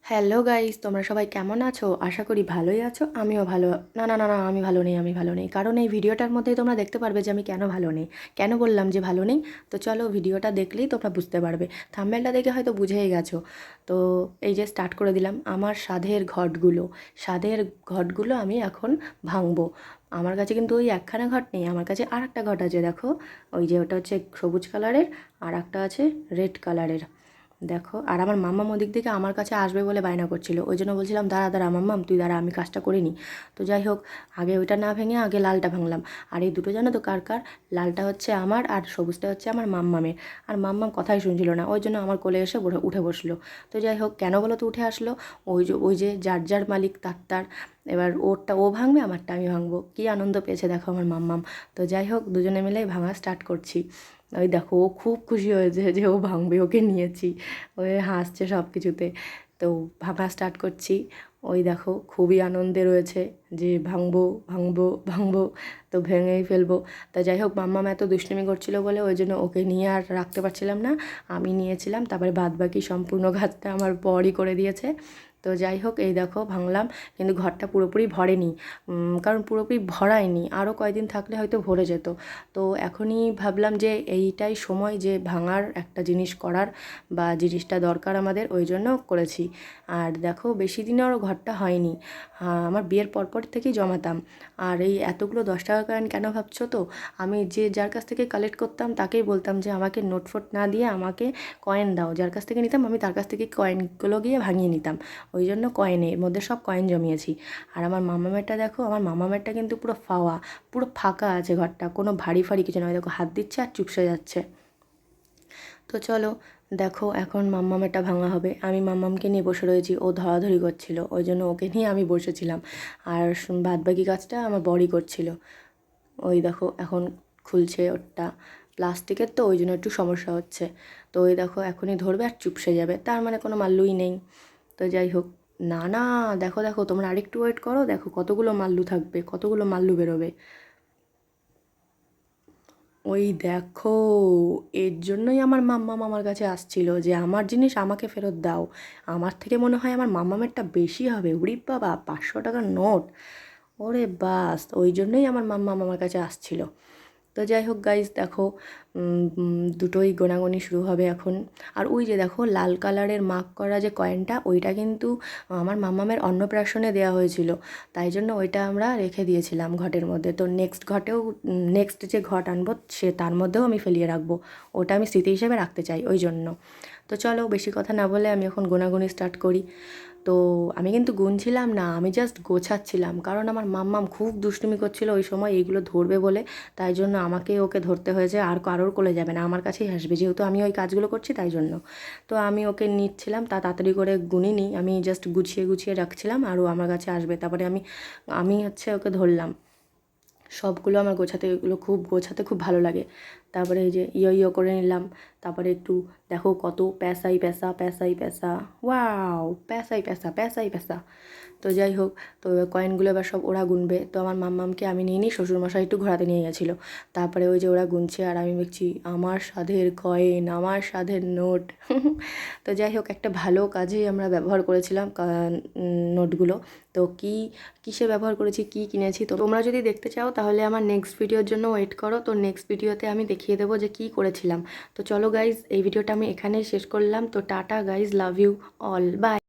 Hello guys, তোমরা সবাই কেমন আছো? আশা করি ভালোই আছো। আমিও ভালো। না না না না, আমি ভালো নেই। কারণ এই ভিডিওটার মধ্যেই তোমরা দেখতে পারবে যে আমি কেন ভালো নেই। কেন বললাম যে ভালো নেই? তো চলো ভিডিওটা দেখলেই তোমরা বুঝতে পারবে। থাম্বনেলটা দেখে হয়তো বুঝেই গেছো। তো এই যে স্টার্ট করে দিলাম আমার স্বাদের ঘটগুলো আমি এখন ভাঙবো। আমার কাছে কিন্তু ওই একখানা ঘট নেই, আমার কাছে আর একটা ঘট আছে। দেখো, ওই যে ওটা হচ্ছে সবুজ কালারের, আর একটা আছে রেড কালারের। দেখো, আর আমার মাম্মাম ওদিক থেকে আমার কাছে আসবে বলে বায়না করছিল, ওই জন্য বলছিলাম দাঁড়া দাঁড়া মাম্মাম, তুই দাঁড়া, আমি কাজটা করে নিই। তো যাই হোক, আগে ওইটা না ভেঙে আগে লালটা ভাঙলাম। আর এই দুটো জানো তো কার কার? লালটা হচ্ছে আমার আর সবুজটা হচ্ছে আমার মাম্মামের। আর মাম্মাম কথাই শুনছিল না, ওই জন্য আমার কোলে এসে উঠে বসলো। তো যাই হোক, কেন বলো তো উঠে আসলো? ওই যে যার যার মালিক তার তার, এবার ওরটা ও ভাঙবে, আমারটা আমি ভাঙবো। কী আনন্দ পেয়েছে দেখো আমার মাম্মাম। তো যাই হোক, দুজনে মিলে ভাঙা স্টার্ট করছি। ওই দেখো, ও খুব খুশি হয়েছে যে ও ভাঙবে, ওকে নিয়েছি। ওই হাসছে সব কিছুতে। তো ভাঙা স্টার্ট করছি। ওই দেখো, খুবই আনন্দে রয়েছে যে ভাঙবো ভাঙবো ভাঙবো, তো ভেঙেই ফেলবো। তা যাই হোক, মাম্মাম এত দুষ্টুমি করছিল বলে ওই জন্য ওকে নিয়ে আর রাখতে পারছিলাম না, আমি নিয়েছিলাম। তারপরে বাদবাকি সম্পূর্ণ কাজটা আমার বরই করে দিয়েছে। তো যাই হোক, এই দেখো ভাঙলাম, কিন্তু ঘরটা পুরোপুরি ভরেনি। কারণ পুরোপুরি ভরায়নি, আরও কয়েকদিন থাকলে হয়তো ভরে যেত। তো এখনই ভাবলাম যে এইটাই সময় যে ভাঙার একটা জিনিস করার, বা জিনিসটা দরকার আমাদের, ওই জন্য করেছি। আর দেখো, বেশি দিনেরও ঘরটা হয়নি। আমার বিয়ের পরপর থেকেই জমাতাম। আর এই এতগুলো 10 টাকা কয়েন কেন ভাবছো তো? আমি যে যার কাছ থেকে কালেক্ট করতাম তাকেই বলতাম যে আমাকে নোট ফোট না দিয়ে আমাকে কয়েন দাও। যার কাছ থেকে নিতাম আমি তার কাছ থেকে কয়েনগুলো গিয়ে ভাঙিয়ে নিতাম। ওই জন্য কয়েনের মধ্যে সব কয়েন জমিয়েছি। আর আমার মামামেরটা দেখো, আমার মামামেরটা কিন্তু পুরো পুরো ফাঁকা আছে ঘরটা, কোনো ভারী ফাড়ি কিছু নয়। দেখো, হাত দিচ্ছে আর চুপসে যাচ্ছে। তো চলো, দেখো এখন মাম্মামেরটা ভাঙা হবে। আমি মাম্মামকে নিয়ে বসে রয়েছি, ও ধরাধরি করছিল, ওই জন্য ওকে নিয়ে আমি বসেছিলাম। আর বাদবাকি কাজটা আমার বড়ই করছিল। ওই দেখো, এখন খুলছে ওরটা। প্লাস্টিকের তো, ওই জন্য একটু সমস্যা হচ্ছে। তো ওই দেখো, এখনই ধরবে আর চুপসে যাবে, তার মানে কোনো মাল্লুই নেই। তো যাই হোক, না না, দেখো দেখো, তোমরা আরেকটু ওয়েট করো, দেখো কতগুলো মাল্লু থাকবে, কতগুলো মাল্লু বেরোবে। ওই দেখো, এর জন্যই আমার মাম্মাম আমার কাছে আসছিল যে আমার জিনিস আমাকে ফেরত দাও। আমার থেকে মনে হয় আমার মাম্মামেরটা বেশি হবে। উরি বাবা, 500 টাকার নোট! ওরে বাস, ওই জন্যই আমার মাম্মাম আমার কাছে আসছিল। তো যাই হোক গাইজ, দেখো, দুটোই গোনাগুনি শুরু হবে এখন। আর ওই যে দেখো, লাল কালারের মার্ক করা যে কয়েনটা, ওইটা কিন্তু আমার মাম্মামের অন্নপ্রাশনে দেওয়া হয়েছিল, তাই জন্য ওইটা আমরা রেখে দিয়েছিলাম ঘটের মধ্যে। তো নেক্সট যে ঘট আনবো সে তার মধ্যেও আমি ফেলিয়ে রাখবো। ওটা আমি স্মৃতি হিসেবে রাখতে চাই, ওই জন্য। তো চলো, বেশি কথা না বলে আমি এখন গোনাগুনি স্টার্ট করি। তো আমি কিন্তু গুনছিলাম না, আমি জাস্ট গোছাচ্ছিলাম, কারণ আমার মাম্মাম খুব দুষ্টুমি করছিল ওই সময় এইগুলো ধরবে বলে। তাই জন্য আমাকে ওকে ধরতে হয়েছে, আর কারোর কোলে যাবে না, আমার কাছেই আসবে, যেহেতু আমি ওই কাজগুলো করছি তাই জন্য। তো আমি ওকে নিচ্ছিলাম, তাড়াতাড়ি করে গুনিনি, আমি জাস্ট গুছিয়ে গুছিয়ে রাখছিলাম, আর ও আমার কাছে আসবে। তারপরে আমি আমি হচ্ছে ওকে ধরলাম। সবগুলো আমার গোছাতে খুব ভালো লাগে। তারপরে এই যে ইয়ো করে নিলাম। তারপরে একটু দেখো, কত প্যাসাই প্যাসা প্যাসাই প্যাসা, ওয়াও, প্যাসাই প্যাসা প্যাসাই প্যাসা। তো যাই হোক, তো কয়েনগুলো এবার সব ওরা গুনবে। তো আমার মাম্মামকে আমি নিয়ে নিই, শ্বশুরমশাই একটু ঘোরাতে নিয়ে গেছিলো। তারপরে ওই যে ওরা গুনছে আর আমি দেখছি আমার স্বাদের কয়েন, আমার স্বাদের নোট। তো যাই হোক, একটা ভালো কাজেই আমরা ব্যবহার করেছিলাম নোটগুলো। তো কিসে ব্যবহার করেছি, কি কিনেছি, তো তোমরা যদি দেখতে চাও তাহলে আমার নেক্সট ভিডিওর জন্য ওয়েট করো। তো নেক্সট ভিডিওতে আমি দেখিয়ে দেবো যে কী করেছিলাম। তো চলো গাইজ, এই ভিডিওটা আমি এখানেই শেষ করলাম। তো tata guys, love you all, by.